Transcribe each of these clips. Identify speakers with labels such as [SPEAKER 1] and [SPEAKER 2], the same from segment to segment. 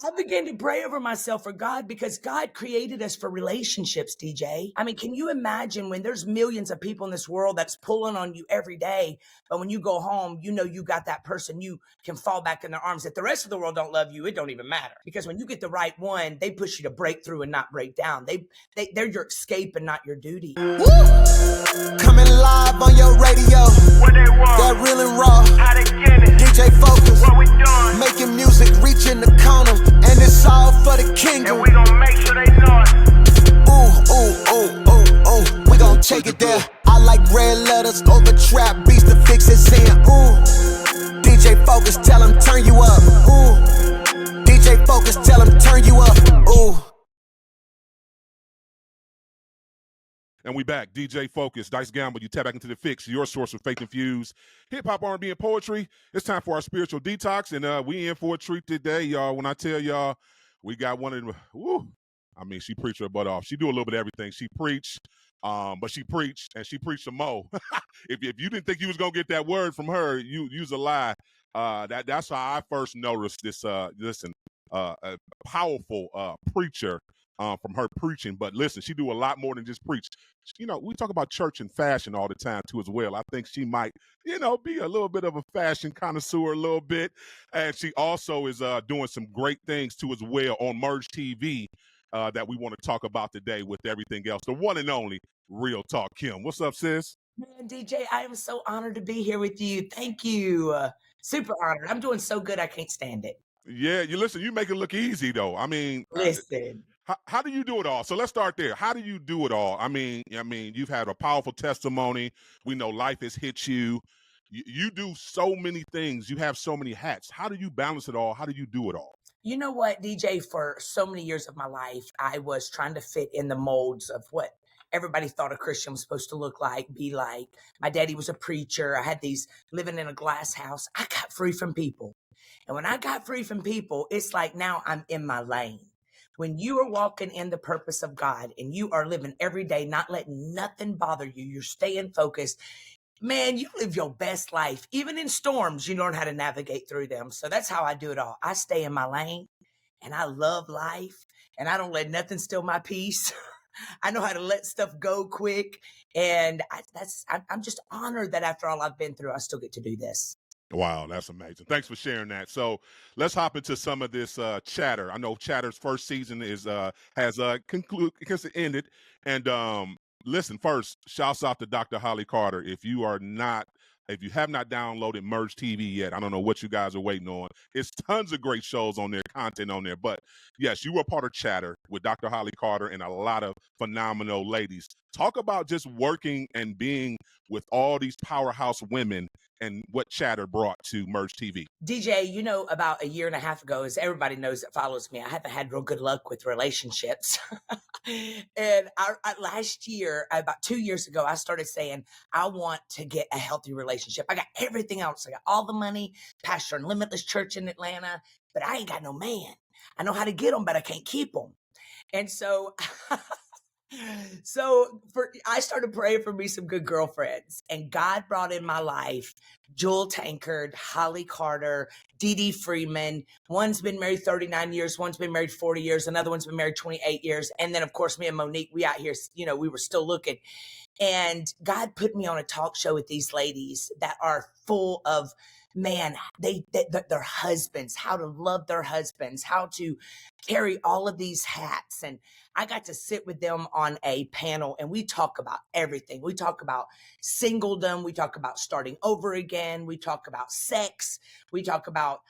[SPEAKER 1] I began to pray over myself for God because God created us for relationships, DJ. I mean, can you imagine when there's millions of people in this world that's pulling on you every day, but when you go home, you know you got that person you can fall back in their arms. If the rest of the world don't love you, it don't even matter. Because when you get the right one, they push you to break through and not break down. They're your escape and not your duty.
[SPEAKER 2] Woo! Coming live on your radio.
[SPEAKER 3] What they want?
[SPEAKER 2] That real and raw.
[SPEAKER 3] How they get it?
[SPEAKER 2] DJ Focus.
[SPEAKER 3] What we doing?
[SPEAKER 2] Making music, reaching the corner. And it's all for the kingdom.
[SPEAKER 3] And we gon' make sure they know it.
[SPEAKER 2] Ooh, ooh, ooh, ooh, ooh. We gon' take it there. I like red letters over trap beats to fix it. Saying, ooh. DJ Focus, tell him turn you up. Ooh. DJ Focus, tell him turn you up. Ooh.
[SPEAKER 4] And we back. DJ Focus, Dice Gamble. You tap back into the Fixx, your source of faith-infused hip-hop, R&B, and poetry. It's time for our spiritual detox, and we in for a treat today, y'all. When I tell y'all, we got one of them. Woo, I mean, she preached her butt off. She do a little bit of everything. She preached, but she preached, and she preached some more. if you didn't think you was gonna get that word from her, you's a lie. That's how I first noticed this. A powerful preacher. From her preaching, but listen, she do a lot more than just preach. You know, we talk about church and fashion all the time too as well. I think she might, be a little bit of a fashion connoisseur a little bit, and she also is doing some great things too as well on Merge TV that we want to talk about today with everything else. The one and only Real Talk Kim. What's up, sis?
[SPEAKER 1] Man, DJ, I am so honored to be here with you. Thank you. Super honored. I'm doing so good, I can't stand it.
[SPEAKER 4] Yeah, you make it look easy though. I mean,
[SPEAKER 1] Listen.
[SPEAKER 4] How do you do it all? So let's start there. How do you do it all? I mean, you've had a powerful testimony. We know life has hit you. You do so many things. You have so many hats. How do you balance it all? How do you do it all?
[SPEAKER 1] You know what, DJ, for so many years of my life, I was trying to fit in the molds of what everybody thought a Christian was supposed to look like, be like. My daddy was a preacher. I had these living in a glass house. I got free from people. And when I got free from people, it's like now I'm in my lane. When you are walking in the purpose of God and you are living every day, not letting nothing bother you, you're staying focused, man, you live your best life. Even in storms, you learn how to navigate through them. So that's how I do it all. I stay in my lane and I love life and I don't let nothing steal my peace. I know how to let stuff go quick. And I'm just honored that after all I've been through, I still get to do this.
[SPEAKER 4] Wow, that's amazing. Thanks for sharing that. So let's hop into some of this chatter. I know Chatter's first season has ended. And listen, first, shouts out to Dr. Holly Carter. If you have not downloaded Merge TV yet, I don't know what you guys are waiting on. It's tons of great shows on there, content on there. But yes, you were part of Chatter with Dr. Holly Carter and a lot of phenomenal ladies. Talk about just working and being with all these powerhouse women and what Chatter brought to Merge TV.
[SPEAKER 1] DJ, about a year and a half ago, as everybody knows that follows me, I haven't had real good luck with relationships. And last year, about 2 years ago, I started saying, I want to get a healthy relationship. I got everything else. I got all the money, pastor in Limitless Church in Atlanta, but I ain't got no man. I know how to get them, but I can't keep them. And so... I started praying for me some good girlfriends, and God brought in my life Jewel Tankard, Holly Carter, Dee Dee Freeman. One's been married 39 years, one's been married 40 years, another one's been married 28 years. And then, of course, me and Monique, we out here, we were still looking. And God put me on a talk show with these ladies that are full of, man, their husbands, how to love their husbands, how to carry all of these hats. And I got to sit with them on a panel and we talk about everything. We talk about singledom. We talk about starting over again. We talk about sex. We talk about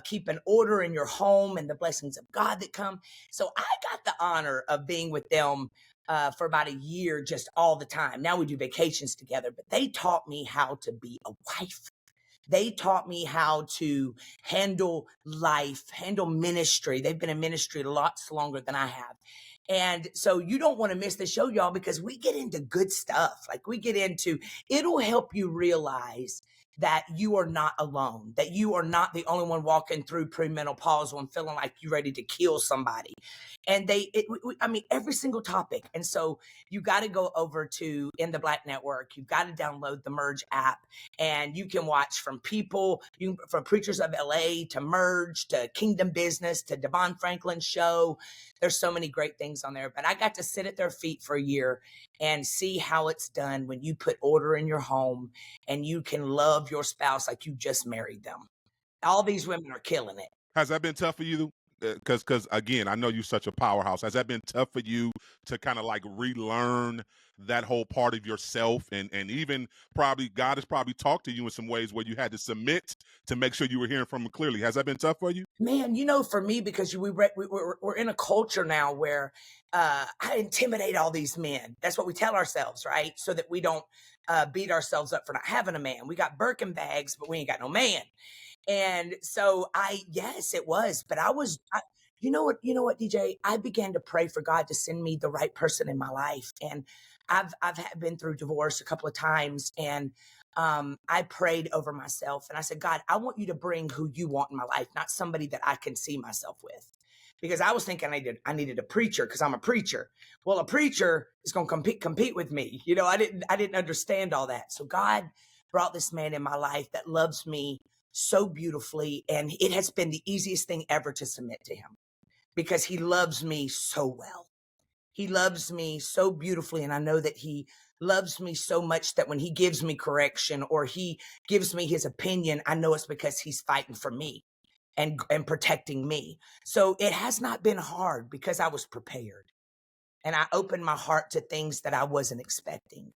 [SPEAKER 1] keeping order in your home and the blessings of God that come. So I got the honor of being with them for about a year, just all the time. Now we do vacations together, but they taught me how to be a wife. They taught me how to handle life, handle ministry. They've been in ministry lots longer than I have. And so you don't want to miss the show, y'all, because we get into good stuff. Like it'll help you realize that you are not alone, that you are not the only one walking through premenopausal and feeling like you're ready to kill somebody. And I mean, every single topic. And so you got to go over to In the Black Network. You've got to download the Merge app, and you can watch from from Preachers of LA to Merge to Kingdom Business to Devon Franklin's show. There's so many great things on there, but I got to sit at their feet for a year and see how it's done when you put order in your home and you can love your spouse like you just married them. All these women are killing it.
[SPEAKER 4] Has that been tough for you? Because again, I know you're such a powerhouse. Has that been tough for you to kind of like relearn that whole part of yourself, and even probably God has probably talked to you in some ways where you had to submit to make sure you were hearing from him clearly? Has that been tough for you?
[SPEAKER 1] Man, for me, because we're in a culture now where I intimidate all these men. That's what we tell ourselves, right? So that we don't beat ourselves up for not having a man. We got Birkin bags, but we ain't got no man. And so yes, it was, but you know what, DJ, I began to pray for God to send me the right person in my life. And I've been through divorce a couple of times, and I prayed over myself and I said, God, I want you to bring who you want in my life, not somebody that I can see myself with. Because I was thinking I needed a preacher because I'm a preacher. Well, a preacher is going to compete with me. I didn't understand all that. So God brought this man in my life that loves me so beautifully. And it has been the easiest thing ever to submit to him because he loves me so well. He loves me so beautifully. And I know that he loves me so much that when he gives me correction or he gives me his opinion, I know it's because he's fighting for me and protecting me. So it has not been hard because I was prepared and I opened my heart to things that I wasn't expecting.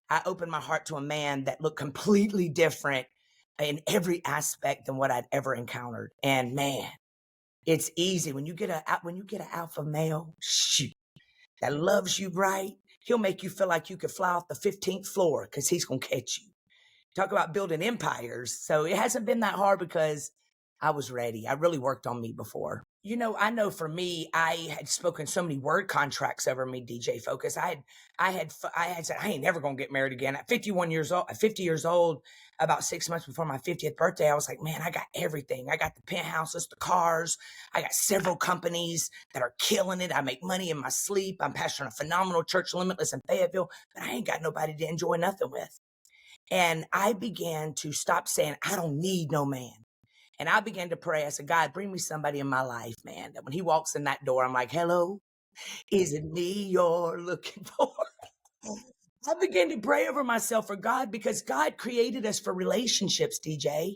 [SPEAKER 1] I opened my heart to a man that looked completely different in every aspect than what I'd ever encountered. And man, it's easy when you get an alpha male, shoot, that loves you right. He'll make you feel like you could fly off the 15th floor because he's gonna catch you. Talk about building empires. So it hasn't been that hard because I was ready. I really worked on me before. I know for me, I had spoken so many word contracts over me, DJ Focus. I had said I ain't never gonna get married again. At 50 years old, about 6 months before my 50th birthday, I was like, man, I got everything. I got the penthouses, the cars. I got several companies that are killing it. I make money in my sleep. I'm pastoring a phenomenal church, Limitless in Fayetteville, but I ain't got nobody to enjoy nothing with. And I began to stop saying, I don't need no man. And I began to pray. I said, God, bring me somebody in my life, man, that when he walks in that door, I'm like, hello, is it me you're looking for? I began to pray over myself for God because God created us for relationships, DJ.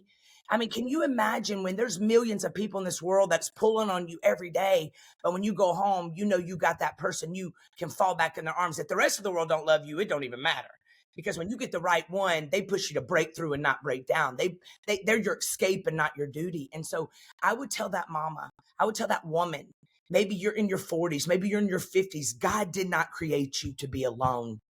[SPEAKER 1] I mean, can you imagine when there's millions of people in this world that's pulling on you every day, but when you go home, you got that person you can fall back in their arms. If the rest of the world don't love you, it don't even matter. Because when you get the right one, they push you to break through and not break down. They're your escape and not your duty. And so I would tell that mama, I would tell that woman, maybe you're in your 40s, maybe you're in your 50s. God did not create you to be alone.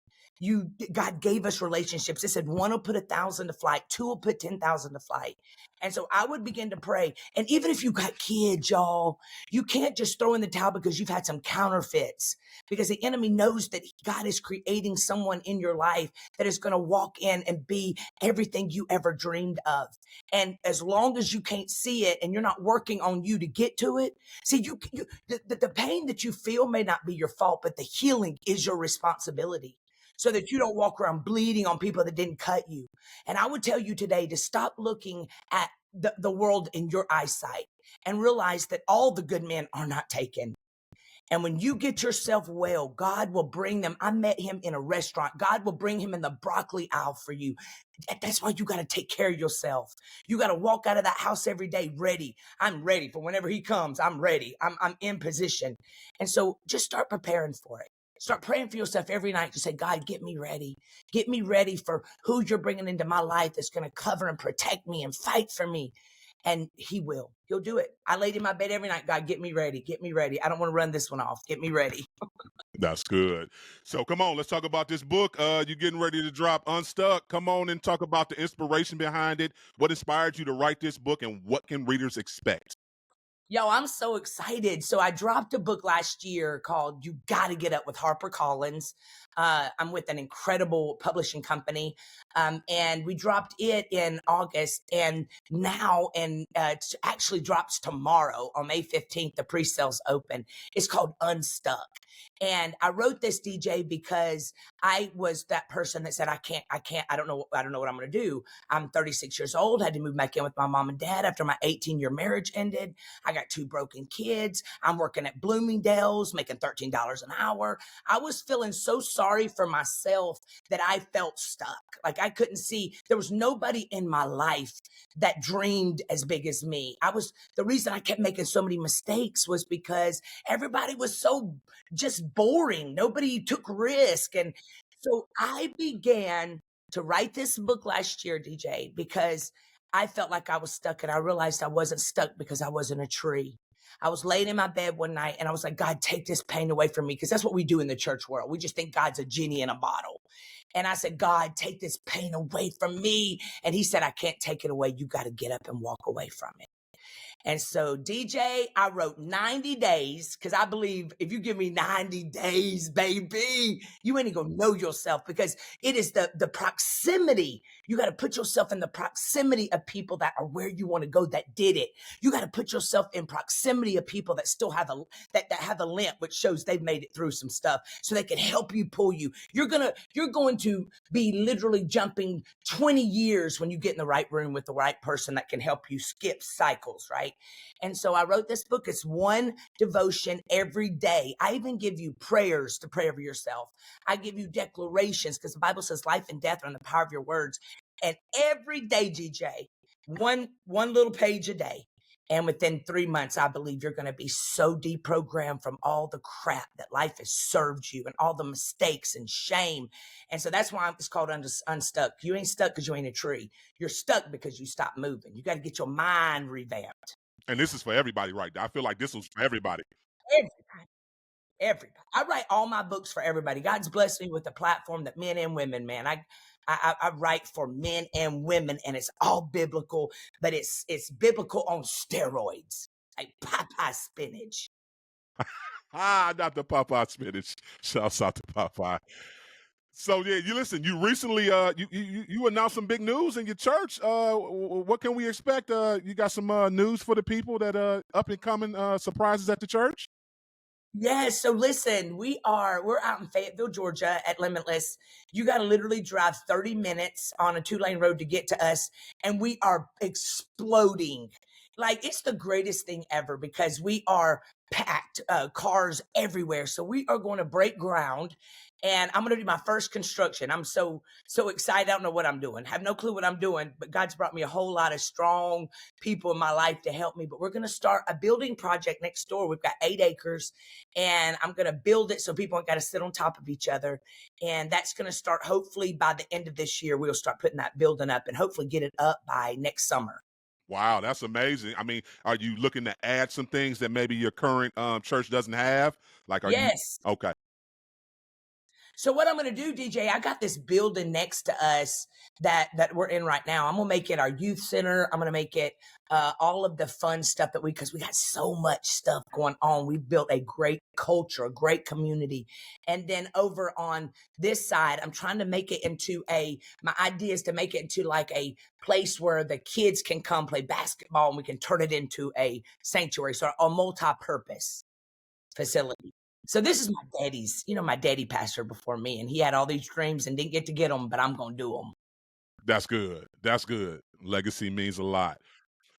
[SPEAKER 1] God gave us relationships. It said one will put 1,000 to flight, two will put 10,000 to flight. And so I would begin to pray. And even if you got kids, y'all, you can't just throw in the towel because you've had some counterfeits, because the enemy knows that God is creating someone in your life that is going to walk in and be everything you ever dreamed of. And as long as you can't see it and you're not working on you to get to it, see, the pain that you feel may not be your fault, but the healing is your responsibility, so that you don't walk around bleeding on people that didn't cut you. And I would tell you today to stop looking at the world in your eyesight and realize that all the good men are not taken. And when you get yourself well, God will bring them. I met him in a restaurant. God will bring him in the broccoli aisle for you. That's why you got to take care of yourself. You got to walk out of that house every day ready. I'm ready for whenever he comes. I'm ready. I'm in position. And so just start preparing for it. Start praying for yourself every night to say, God, get me ready. Get me ready for who you're bringing into my life that's going to cover and protect me and fight for me. And he will. He'll do it. I laid in my bed every night. God, get me ready. Get me ready. I don't want to run this one off. Get me ready.
[SPEAKER 4] That's good. So come on, let's talk about this book. You're getting ready to drop, Unstuck. Come on and talk about the inspiration behind it. What inspired you to write this book, and what can readers expect?
[SPEAKER 1] Yo, I'm so excited. So I dropped a book last year called You Gotta Get Up with HarperCollins. I'm with an incredible publishing company. And we dropped it in August. And now, and it actually drops tomorrow on May 15th, the pre-sales open. It's called Unstuck. And I wrote this, DJ, because I was that person that said, I don't know what I'm going to do. I'm 36 years old, had to move back in with my mom and dad after my 18-year marriage ended. I got 2 broken kids. I'm working at Bloomingdale's, making $13 an hour. I was feeling so sorry for myself that I felt stuck. Like I couldn't see, there was nobody in my life that dreamed as big as me. The reason I kept making so many mistakes was because everybody was so just boring. Nobody took risk. And so I began to write this book last year, DJ, because I felt like I was stuck, and I realized I wasn't stuck because I wasn't a tree. I was laying in my bed one night and I was like, God, take this pain away from me. Because that's what we do in the church world. We just think God's a genie in a bottle. And I said, God, take this pain away from me. And he said, I can't take it away. You got to get up and walk away from it. And so, DJ, I wrote 90 days because I believe if you give me 90 days, baby, you ain't gonna know yourself, because it is the proximity. You got to put yourself in the proximity of people that are where you want to go, that did it. You got to put yourself in proximity of people that still have that have a limp, which shows they've made it through some stuff, so they can help you, pull you. You're going to be literally jumping 20 years when you get in the right room with the right person that can help you skip cycles, right? And so I wrote this book. It's one devotion every day. I even give you prayers to pray over yourself. I give you declarations, because the Bible says life and death are in the power of your words. And every day, DJ, one little page a day. And within 3 months, I believe you're going to be so deprogrammed from all the crap that life has served you and all the mistakes and shame. And so that's why it's called Unstuck. You ain't stuck because you ain't a tree. You're stuck because you stopped moving. You got to get your mind revamped.
[SPEAKER 4] And this is for everybody, right? I feel like this was for everybody.
[SPEAKER 1] Everybody. I write all my books for everybody. God's blessed me with a platform that men and women, man. I write for men and women, and it's all biblical, but it's biblical on steroids, like Popeye spinach.
[SPEAKER 4] Not the Popeye spinach. Shouts out to Popeye. So yeah, you listen. You recently you announced some big news in your church. What can we expect? You got some news for the people that up and coming surprises at the church?
[SPEAKER 1] Yes. So listen, we're out in Fayetteville, Georgia at Limitless. You got to literally drive 30 minutes on a 2-lane road to get to us. And we are exploding. Like, it's the greatest thing ever, because we are packed, cars everywhere. So we are going to break ground, and I'm going to do my first construction. I'm so excited. I don't know what I'm doing. Have no clue what I'm doing, but God's brought me a whole lot of strong people in my life to help me. But we're going to start a building project next door. We've got 8 acres, and I'm going to build it so people ain't got to sit on top of each other. And that's going to start hopefully by the end of this year. We'll start putting that building up and hopefully get it up by next summer.
[SPEAKER 4] Wow, that's amazing. I mean, are you looking to add some things that maybe your current church doesn't have? Like,
[SPEAKER 1] Yes.
[SPEAKER 4] Okay.
[SPEAKER 1] So what I'm going to do, DJ, I got this building next to us that we're in right now. I'm going to make it our youth center. I'm going to make it all of the fun stuff because we got so much stuff going on. We've built a great culture, a great community. And then over on this side, I'm trying to make it into my idea is to make it into like a place where the kids can come play basketball, and we can turn it into a sanctuary, so a multi-purpose facility. So this is my daddy pastor before me, and he had all these dreams and didn't get to get them, but I'm going to do them.
[SPEAKER 4] That's good. That's good. Legacy means a lot.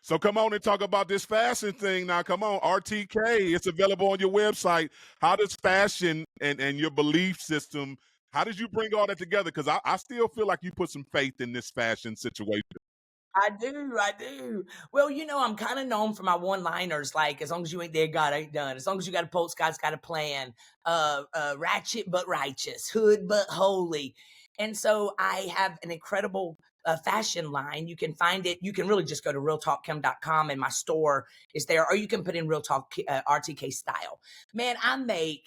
[SPEAKER 4] So come on and talk about this fashion thing now. Come on, RTK. It's available on your website. How does fashion and your belief system, how did you bring all that together? Because I still feel like you put some faith in this fashion situation.
[SPEAKER 1] I do. Well, I'm kind of known for my one-liners, like, as long as you ain't there, God ain't done. As long as you got a pulse, God's got a plan. Ratchet but righteous, hood but holy. And so I have an incredible fashion line. You can find it. You can really just go to realtalkkim.com and my store is there, or you can put in Real Talk RTK style. Man, I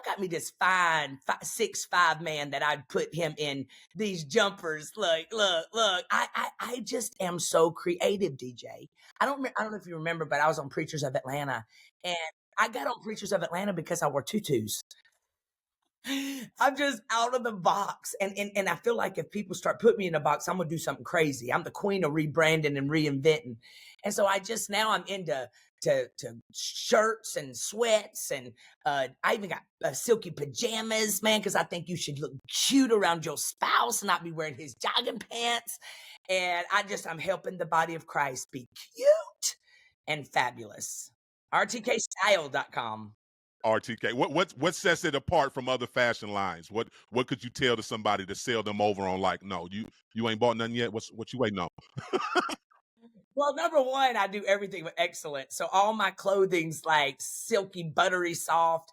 [SPEAKER 1] got me this fine 6'5" man that I'd put him in these jumpers. Look. I just am so creative, DJ. I don't know if you remember, but I was on Preachers of Atlanta, and I got on Preachers of Atlanta because I wore tutus. I'm just out of the box. And I feel like if people start putting me in a box, I'm going to do something crazy. I'm the queen of rebranding and reinventing. And so now I'm into to shirts and sweats. And I even got silky pajamas, man, because I think you should look cute around your spouse and not be wearing his jogging pants. And I'm helping the body of Christ be cute and fabulous. RTKstyle.com.
[SPEAKER 4] RTK. What sets it apart from other fashion lines? What could you tell to somebody to sell them over on? Like, no, you ain't bought nothing yet. What you waiting on?
[SPEAKER 1] Well, number one, I do everything with excellence. So all my clothing's like silky, buttery soft.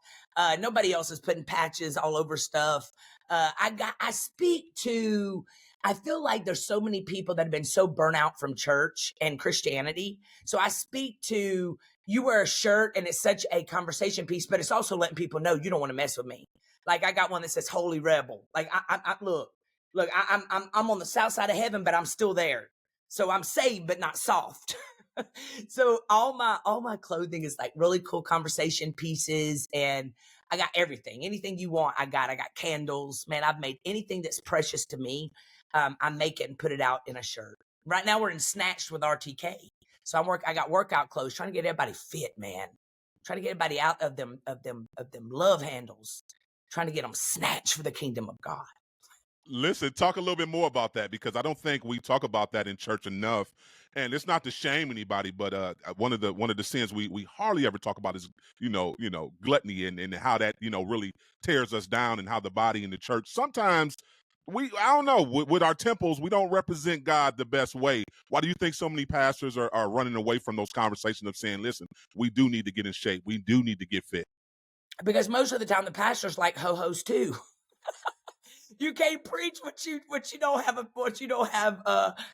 [SPEAKER 1] Nobody else is putting patches all over stuff. I feel like there's so many people that have been so burnt out from church and Christianity. So I speak to, you wear a shirt and it's such a conversation piece, but it's also letting people know you don't want to mess with me. Like I got one that says Holy Rebel. Like I'm on the south side of heaven, but I'm still there. So I'm saved, but not soft. So all my clothing is like really cool conversation pieces, and I got everything. Anything you want, I got candles. Man, I've made anything that's precious to me. I make it and put it out in a shirt. Right now we're in Snatched with RTK. So I got workout clothes, trying to get everybody fit, man. Trying to get everybody out of them love handles. Trying to get them snatched for the kingdom of God.
[SPEAKER 4] Listen, talk a little bit more about that, because I don't think we talk about that in church enough. And it's not to shame anybody, but one of the sins we hardly ever talk about is gluttony and how that really tears us down, and how the body in the church sometimes I don't know, with our temples, we don't represent God the best way. Why do you think so many pastors are running away from those conversations of saying, listen, we do need to get in shape, we do need to get fit? Because
[SPEAKER 1] most of the time the pastors like ho-hos too. You can't preach what you don't have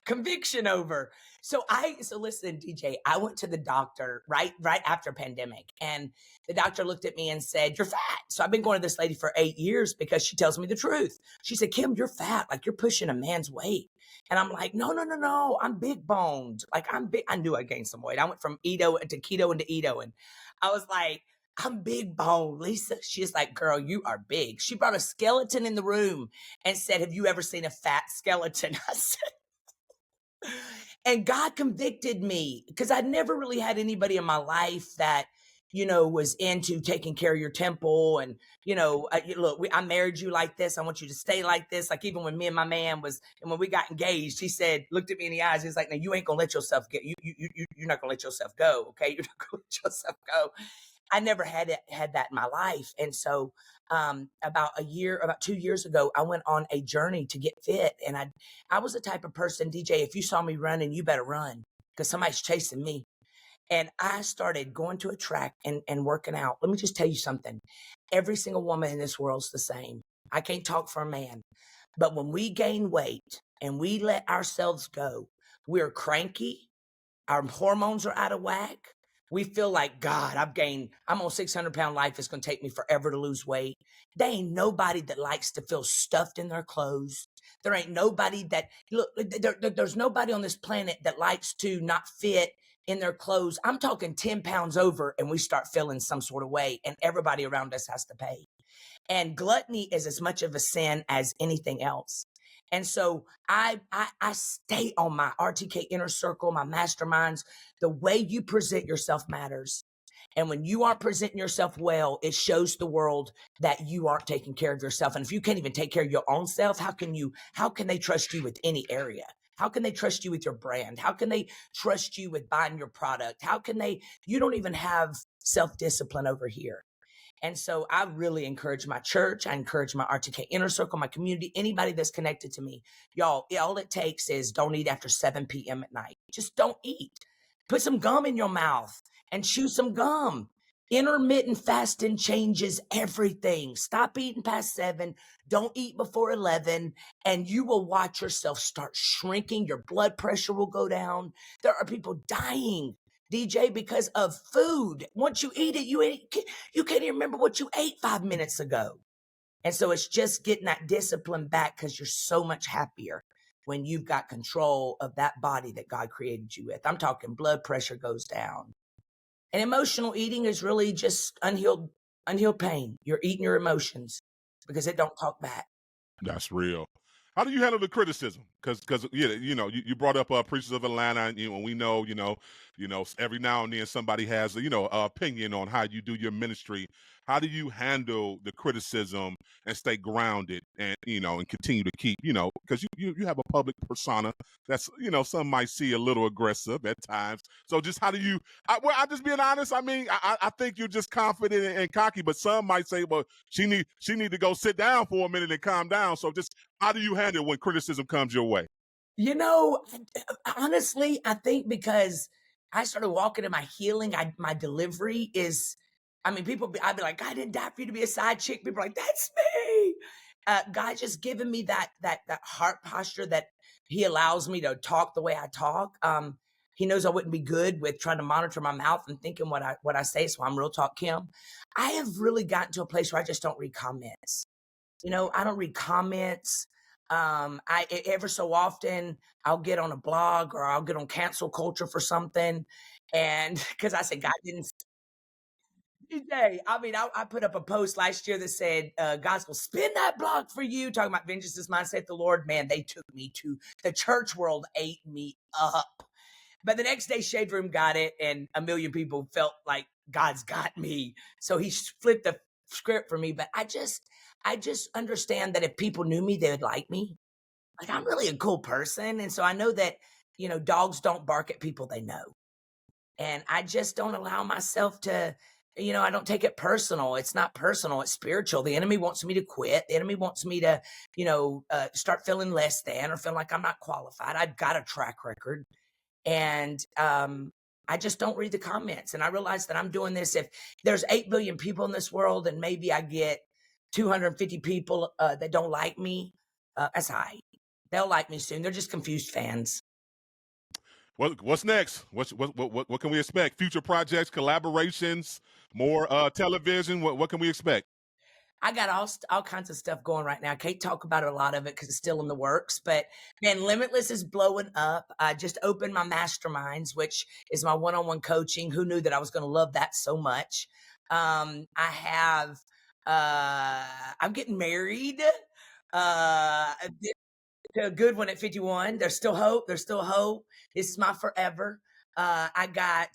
[SPEAKER 1] conviction over. So listen, DJ, I went to the doctor right after pandemic, and the doctor looked at me and said, "You're fat." So I've been going to this lady for 8 years because she tells me the truth. She said, "Kim, you're fat. Like you're pushing a man's weight." And I'm like, no, I'm big boned. Like I'm big. I knew I gained some weight. I went from keto into Edo, and I was like, I'm big bone, Lisa. She's like, girl, you are big. She brought a skeleton in the room and said, have you ever seen a fat skeleton? I said, and God convicted me because I'd never really had anybody in my life that, was into taking care of your temple. And, look, I married you like this. I want you to stay like this. Like even when me and my man and when we got engaged, he said, looked at me in the eyes. He's like, no, you ain't gonna let yourself get, you're not gonna let yourself go. Okay. You're not gonna let yourself go. I never had that in my life. And so about 2 years ago, I went on a journey to get fit. And I was the type of person, DJ, if you saw me running, you better run because somebody's chasing me. And I started going to a track and working out. Let me just tell you something. Every single woman in this world's the same. I can't talk for a man. But when we gain weight and we let ourselves go, we're cranky. Our hormones are out of whack. We feel like, God, I'm on 600-pound life. It's going to take me forever to lose weight. There ain't nobody that likes to feel stuffed in their clothes. There ain't nobody there's nobody on this planet that likes to not fit in their clothes. I'm talking 10 pounds over and we start feeling some sort of way, and everybody around us has to pay. And gluttony is as much of a sin as anything else. And so I stay on my RTK inner circle, my masterminds. The way you present yourself matters. And when you aren't presenting yourself well, it shows the world that you aren't taking care of yourself. And if you can't even take care of your own self, how can they trust you with any area? How can they trust you with your brand? How can they trust you with buying your product? You don't even have self-discipline over here. And so I really encourage my church. I encourage my RTK inner circle, my community, anybody that's connected to me. Y'all, all it takes is don't eat after 7 p.m. at night. Just don't eat. Put some gum in your mouth and chew some gum. Intermittent fasting changes everything. Stop eating past 7. Don't eat before 11. And you will watch yourself start shrinking. Your blood pressure will go down. There are people dying, DJ, because of food. Once you eat it, you can't even remember what you ate 5 minutes ago. And so it's just getting that discipline back, because you're so much happier when you've got control of that body that God created you with. I'm talking blood pressure goes down. And emotional eating is really just unhealed pain. You're eating your emotions because it don't talk back.
[SPEAKER 4] That's real. How do you handle the criticism? Because you brought up Preachers of Atlanta, and we know, every now and then somebody has an opinion on how you do your ministry. How do you handle the criticism and stay grounded and and continue to keep because you have a public persona that's some might see a little aggressive at times. So just how do you? I'm just being honest. I mean, I think you're just confident and cocky, but some might say, well, she need to go sit down for a minute and calm down. So just how do you handle when criticism comes your way?
[SPEAKER 1] Honestly, I think because I started walking in my healing, my delivery is, I'd be like, God didn't die for you to be a side chick. People are like, that's me. God just given me that heart posture that he allows me to talk the way I talk. He knows I wouldn't be good with trying to monitor my mouth and thinking what I say. So I'm Real Talk Kim. I have really gotten to a place where I just don't read comments. I don't read comments. Ever so often I'll get on a blog or I'll get on cancel culture for something. And because I said, God didn't. DJ, I put up a post last year that said, God's gonna spin that blog for you, talking about vengeance is mine, saith the Lord. Man, they took me to the church world, ate me up. But the next day, Shade Room got it, and a million people felt like God's got me. So he flipped the script for me. But I just understand that if people knew me, they would like me. Like, I'm really a cool person. And so I know that, dogs don't bark at people they know. And I just don't allow myself to, I don't take it personal. It's not personal. It's spiritual. The enemy wants me to quit. The enemy wants me to, start feeling less than or feel like I'm not qualified. I've got a track record. And I just don't read the comments. And I realize that I'm doing this. If there's 8 billion people in this world and maybe I get 250 people that don't like me, that's all right. They'll like me soon. They're just confused fans.
[SPEAKER 4] What's next? What can we expect? Future projects, collaborations, more television? What can we expect?
[SPEAKER 1] I got all kinds of stuff going right now. I can't talk about a lot of it because it's still in the works. But man, Limitless is blowing up. I just opened my masterminds, which is my one-on-one coaching. Who knew that I was going to love that so much? I'm getting married. To a good one at 51. There's still hope. There's still hope. This is my forever. I got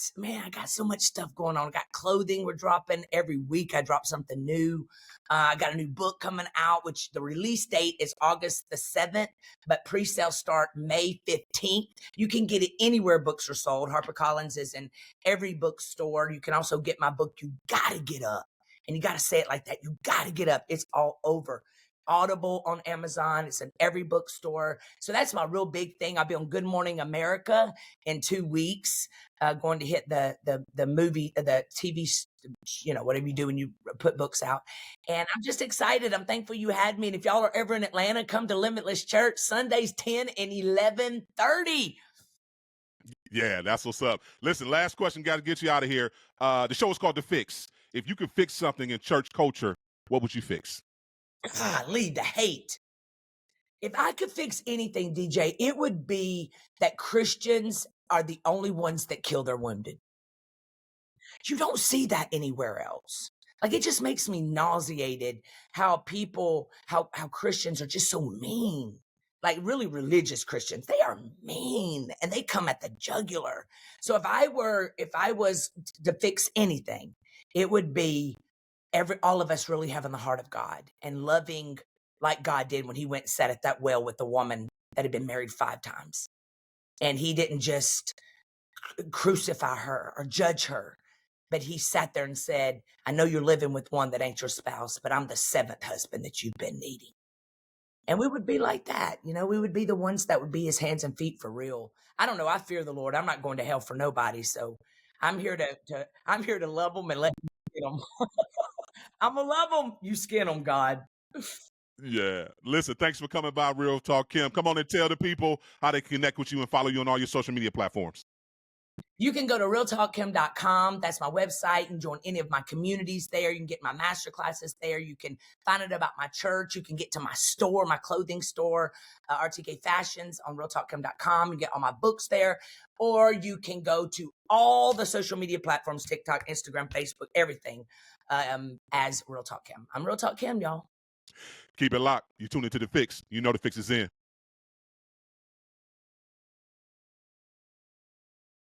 [SPEAKER 1] so much stuff going on. I got clothing we're dropping every week. I drop something new. I got a new book coming out, which the release date is August the 7th, but pre-sale start May 15th. You can get it anywhere books are sold. HarperCollins is in every bookstore. You can also get my book, You Gotta Get Up. And you got to say it like that. You got to get up. It's all over. Audible on Amazon. It's in every bookstore. So that's my real big thing. I'll be on Good Morning America in 2 weeks. Going to hit the movie, the TV, whatever you do when you put books out. And I'm just excited. I'm thankful you had me. And if y'all are ever in Atlanta, come to Limitless Church Sundays 10 and 11:30.
[SPEAKER 4] Yeah, that's what's up. Listen, last question. Got to get you out of here. The show is called The Fixx. If you could fix something in church culture, what would you fix?
[SPEAKER 1] Lead the hate. If I could fix anything, DJ, it would be that Christians are the only ones that kill their wounded. You don't see that anywhere else. Like, it just makes me nauseated how Christians are just so mean. Like, really religious Christians, they are mean and they come at the jugular. So if I was to fix anything, it would be all of us really having the heart of God and loving like God did when he went and sat at that well with the woman that had been married 5 times. And he didn't just crucify her or judge her, but he sat there and said, I know you're living with one that ain't your spouse, but I'm the 7th husband that you've been needing. And we would be like that. We would be the ones that would be his hands and feet for real. I don't know. I fear the Lord. I'm not going to hell for nobody. So I'm here to love them and let skin them. I'm going to love them. You skin them, God.
[SPEAKER 4] Yeah. Listen, thanks for coming by, Real Talk Kim. Come on and tell the people how they connect with you and follow you on all your social media platforms.
[SPEAKER 1] You can go to realtalkkim.com. That's my website. You can join any of my communities there. You can get my master classes there. You can find out about my church. You can get to my store, my clothing store, RTK Fashions on realtalkkim.com. You get all my books there. Or you can go to all the social media platforms, TikTok, Instagram, Facebook, everything, as Real Talk Kim. I'm Real Talk Kim, y'all.
[SPEAKER 4] Keep it locked. You tune into The Fixx. You know The Fixx is in.